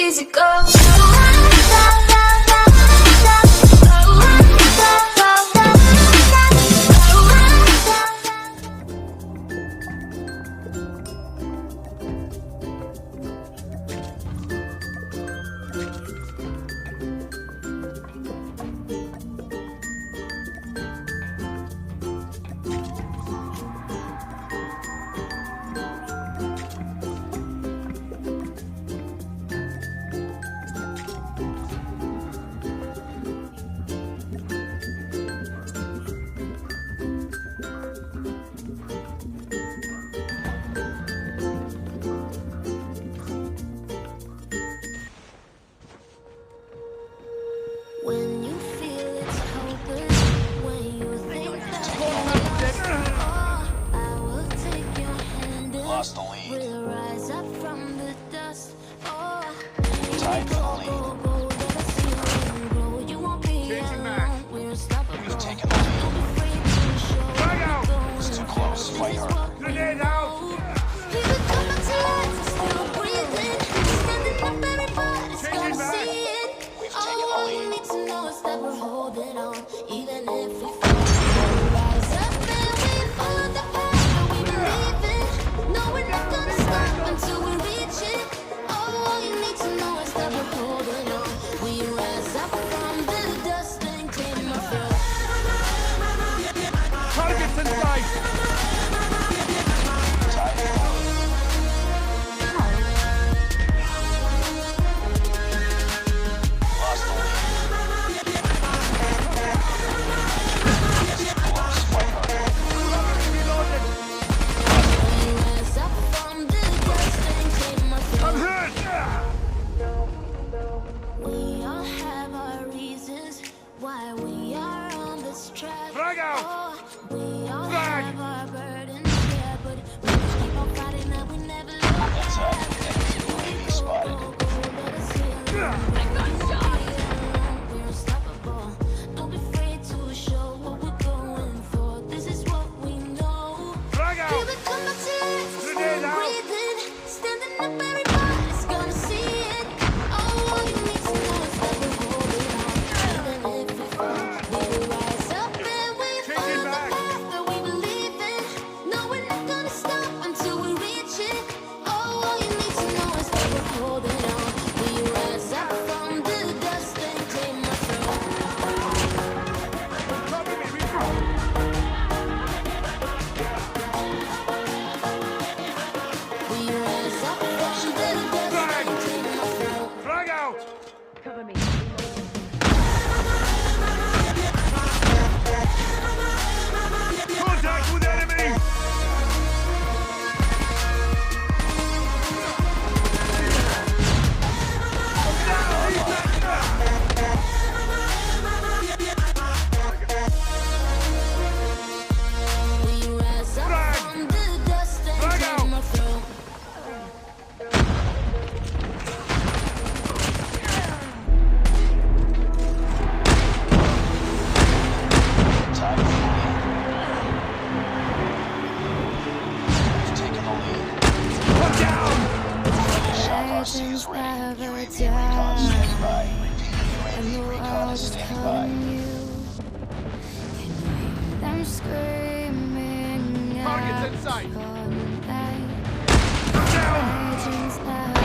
easy go. When you feel it's hopeless, when you think that I will take your hand and Lost the lead. we'll rise up from the dust. Tied for the lead. Let us see you grow. You won't be alone. We're unstoppable. We've taken the lead. Don't be afraid to show what you're going It's too for. close. This Fight is hard. what we know. People come back to life, still breathing, standing up, everybody's gonna see it. We've taken the All you lead. need to know is that we're holding on, even if we fall. We'll rise up and we follow the path that we believe in. No, we're not gonna stop until we reach it. All you need to know is that we're holding on. We rise up from the dust and claim our throne. Targets in sight! Tied for the lead. Lost the lead. It's too close. Fight hard. Reloaded! We rise up from the dust and claim our I'm throne. hit! We all have our reasons why we are on this track. Frag out! Oh, we all Frag! have our burdens, yeah, but we just keep on fighting and we never look Heads up. back. Enemy spotted. Let us heal. We're unstoppable. Don't be afraid to show what we're going for. This is what we know. Frag Here out! we come back to life, still Grenade out! breathing, standing up, everybody's gonna see it. All you need to know is that we're holding on, even if we fall. We will rise up and we follow the back. path that we believe in. No, we're not gonna stop until we reach it. All you need to know is that we're holding on. We rise up from the dust and claim our throne. Cover me! We rise up from the dust and claim our throne. Frag out! Contact with enemy! We rise up Frag! from the dust and Frag claim out! our throne. Tied for the lead. We've taken the lead. Put down! Finish off our is ready. UAV recon standing by. Repeat, UAV recon is standing by. Them screaming Targets out in sight! all night. Down! Legends now